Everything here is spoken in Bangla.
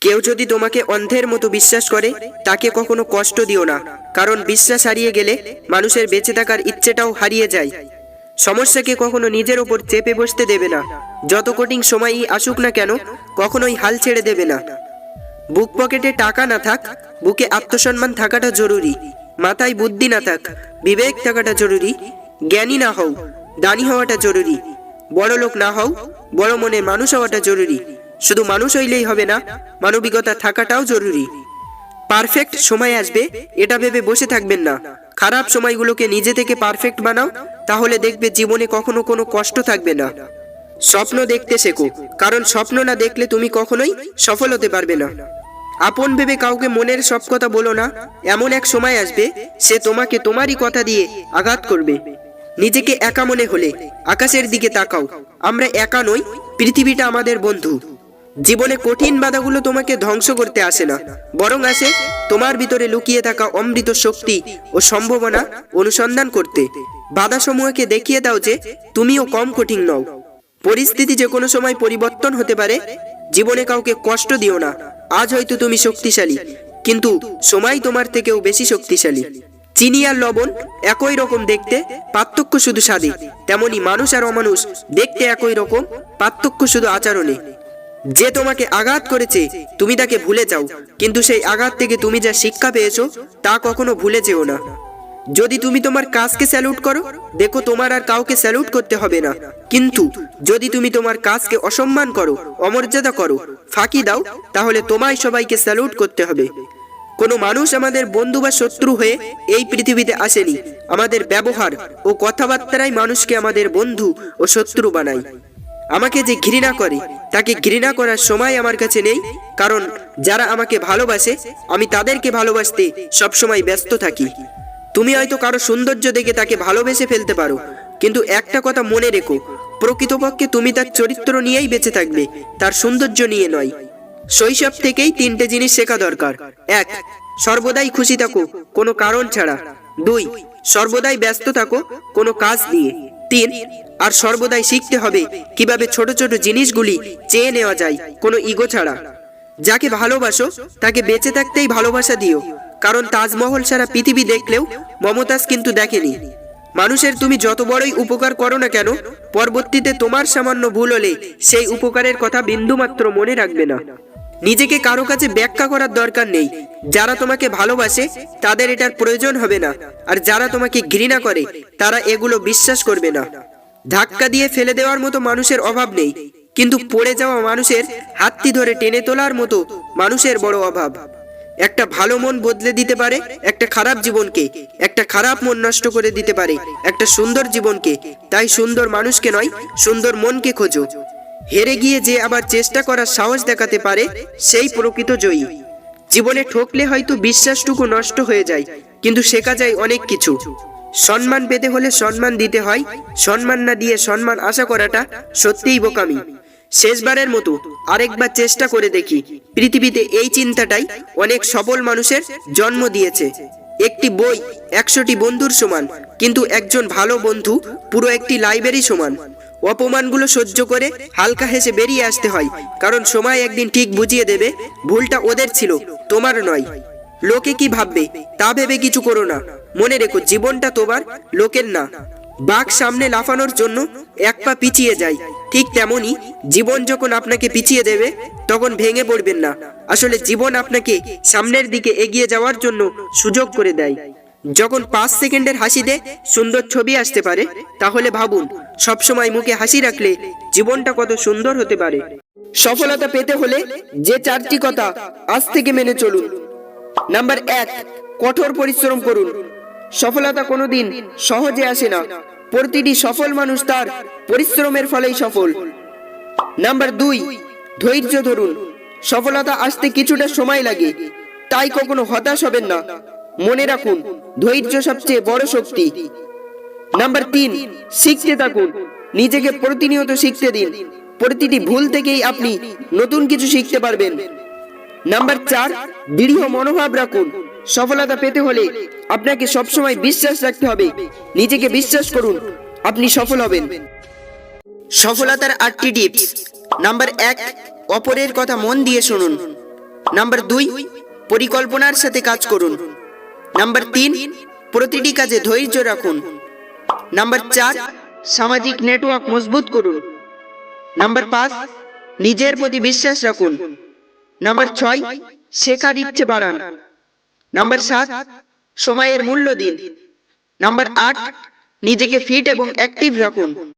কেউ যদি তোমাকে অন্ধের মতো বিশ্বাস করে তাকে কখনো কষ্ট দিও না, কারণ বিশ্বাস হারিয়ে গেলে মানুষের বেঁচে থাকার ইচ্ছেটাও হারিয়ে যায়। সমস্যাকে কখনো নিজের ওপর চেপে বসতে দেবে না, যত কঠিন সময়ই আসুক না কেন কখনোই হাল ছেড়ে দেবে না। বুক পকেটে টাকা না থাক, বুকে আত্মসম্মান থাকাটা জরুরি। মাথায় বুদ্ধি না থাক, বিবেক থাকাটা জরুরি। জ্ঞানী না হও, দানি হওয়াটা জরুরি। বড় লোক না হও, বড় মনের মানুষ হওয়াটা জরুরি। শুধু মানুষ হইলেই হবে না, মানবিকতা থাকাটাও জরুরি। পারফেক্ট সময় আসবে এটা ভেবে বসে থাকবেন না। খারাপ সময়গুলোকে নিজে থেকে পারফেক্ট বানাও, তাহলে দেখবে জীবনে কখনো কোনো কষ্ট থাকবে না। স্বপ্ন দেখতে শেখো, কারণ স্বপ্ন না দেখলে তুমি কখনোই সফল হতে পারবে না। আপন ভেবে কাউকে মনের সব কথা বলো না, এমন এক সময় আসবে সে তোমাকে তোমারই কথা দিয়ে আঘাত করবে। নিজেকে একা মনে হলে আকাশের দিকে তাকাও, আমরা একা নই, পৃথিবীটা আমাদের বন্ধু। জীবনে কঠিন বাধাগুলো তোমাকে ধ্বংস করতে আসে না, বরং আসে তোমার ভিতরে লুকিয়ে থাকা অমৃত শক্তি ও সম্ভাবনা অনুসন্ধান করতে। বাধাসমূহকে দেখিয়ে দাও যে তুমিও কম কঠিন নও। পরিস্থিতি যে কোনো সময় পরিবর্তন হতে পারে। জীবনে কাউকে কষ্ট দিও না। আজ হয়তো তুমি শক্তিশালী, কিন্তু সময় তোমার থেকেও বেশি শক্তিশালী। চিনি আর লবণ একই রকম দেখতে, পার্থক্য শুধু স্বাদে। তেমনি মানুষ আর অমানুষ দেখতে একই রকম, পার্থক্য শুধু আচরণে। যে তোমাকে আঘাত করেছে তুমি তাকে ভুলে যাও, কিন্তু সেই আঘাত থেকে তুমি যা শিক্ষা পেয়েছো তা কখনো ভুলে যেও না। যদি তুমি তোমার কাজকে স্যালুট করো, দেখো তোমার আর কাউকে স্যালুট করতে হবে না। কিন্তু যদি তুমি তোমার কাজকে অসম্মান করো, অমর্যাদা করো, ফাঁকি দাও, তাহলে তোমায় সবাইকে স্যালুট করতে হবে। কোনো মানুষ আমাদের বন্ধু বা শত্রু হয়ে এই পৃথিবীতে আসেনি। আমাদের ব্যবহার ও কথাবার্তারাই মানুষকে আমাদের বন্ধু ও শত্রু বানায়। আমাকে যে ঘৃণা করে তাকে ঘৃণা করার সময় আমার কাছে নেই, কারণ যারা আমাকে ভালোবাসে আমি তাদেরকে ভালোবাসতে সবসময় ব্যস্ত থাকি। তুমি হয়তো কারো সৌন্দর্য দেখে তাকে ভালোবেসে ফেলতে পারো, কিন্তু একটা কথা মনে রেখো, প্রকৃতপক্ষে তুমি তার চরিত্র নিয়েই বেঁচে থাকবে, তার সৌন্দর্য নিয়ে নয়। শৈশব থেকেই তিনটে জিনিস শেখা দরকার। 1. সর্বদাই খুশি থাকো, কোনো কারণ ছাড়া। 2. সর্বদাই ব্যস্ত থাকো কোনো কাজ নিয়ে। 3. আর সর্বদাই শিখতে হবে কিভাবে ছোট ছোট জিনিসগুলি চেয়ে নেওয়া যায় কোনো ইগো ছাড়া। যাকে ভালোবাসো তাকে বেঁচে থাকতেই ভালোবাসা দিও, কারণ তাজমহল সারা পৃথিবী দেখলেও মমতাজ কিন্তু দেখেনি। মানুষের তুমি যত বড়ই উপকার করো না কেন, পরবর্তীতে তোমার সামান্য ভুল হলে সেই উপকারের কথা বিন্দুমাত্র মনে রাখবে না। নিজেকে কারো কাছে ব্যাখ্যা করার দরকার নেই। যারা তোমাকে ভালোবাসে তাদের এটার প্রয়োজন হবে না, আর যারা তোমাকে ঘৃণা করে তারা এগুলো বিশ্বাস করবে না। ধাক্কা দিয়ে ফেলে দেওয়ার মতো মানুষের অভাব নেই, কিন্তু পড়ে যাওয়া মানুষের হাতটি ধরে টেনে তোলার মতো মানুষের বড় অভাব। একটা ভালো মন বদলে দিতে পারে একটা খারাপ জীবনকে, একটা খারাপ মন নষ্ট করে দিতে পারে একটা সুন্দর জীবনকে। তাই সুন্দর মানুষকে নয়, সুন্দর মনকে খোঁজো। হেরে গিয়ে যে আবার চেষ্টা করার সাহস দেখাতে পারে সেই প্রকৃত জয়ী। জীবনে ঠকলে হয়তো বিশ্বাসটুকু নষ্ট হয়ে যায়, কিন্তু শেখা যায় অনেক কিছু। সম্মান পেতে হলে সম্মান দিতে হয়, সম্মান না দিয়ে সম্মান আশা করাটা সত্যিই বোকামি। শেষবারের মতো আরেকবার চেষ্টা করে দেখি। পৃথিবীতে এই চিন্তাটাই অনেক সফল মানুষের জন্ম দিয়েছে। একটি বই 100টি বন্ধুর সমান, কিন্তু একজন ভালো বন্ধু পুরো একটি লাইব্রেরি সমান। অপমানগুলো সহ্য করে হালকা হেসে বেরিয়ে আসতে হয়, কারণ সময় একদিন ঠিক বুঝিয়ে দেবে ভুলটা ওদের ছিল, তোমার নয়। লোকে কি ভাববে তা ভেবে কিছু করো না। মনে রেখো জীবনটা তোমার, লোকের না। বাঘ সামনে লাফানোর জন্য এক পা পিছিয়ে যায়, ঠিক তেমনি জীবন যখন আপনাকে পিছিয়ে দেবে তখন ভেঙে পড়বেন না। আসলে জীবন আপনাকে সামনের দিকে এগিয়ে যাওয়ার জন্য সুযোগ করে দেয়। যখন 5 সেকেন্ডের হাসিতে সুন্দর ছবি আসতে পারে, তাহলে ভাবুন সবসময় মুখে হাসি রাখলে জীবনটা কত সুন্দর হতে পারে। সফলতা পেতে হলে যে 4টি কথা আজ থেকে মেনে চলুন। নাম্বার 1, কঠোর পরিশ্রম করুন। সফলতা কোনোদিন সহজে আসে না, প্রতিটি সফল মানুষ তার পরিশ্রমের ফলেই সফল। নাম্বার 2, ধৈর্য ধরুন। সফলতা আসতে কিছুটা সময় লাগে, তাই কখনো হতাশ হবেন না। মনে রাখুন ধৈর্য সবচেয়ে বড় শক্তি। নাম্বার 3, শিখতে থাকুন। নিজেকে প্রতিনিয়ত শিখতে দিন, প্রতিটি ভুল থেকেই আপনি নতুন কিছু শিখতে পারবেন। নাম্বার 4, দৃঢ় মনোভাব রাখুন। সফলতা পেতে হলে আপনাকে সবসময় বিশ্বাস রাখতে হবে। নিজেকে বিশ্বাস করুন, আপনি সফল হবেন। সফলতার 8টি টিপস। নাম্বার 1, অপরের কথা মন দিয়ে শুনুন। নাম্বার 2, পরিকল্পনার সাথে কাজ করুন। নাম্বার 3, প্রতিটি কাজে ধৈর্য রাখুন। নাম্বার 4, সামাজিক নেটওয়ার্ক মজবুত করুন। নাম্বার 5, নিজের প্রতি বিশ্বাস রাখুন। নাম্বার 6, শেখার ইচ্ছে বাড়ান। নাম্বার 7, সময়ের মূল্য দিন। নাম্বার 8, নিজেকে ফিট এবং অ্যাক্টিভ রাখুন।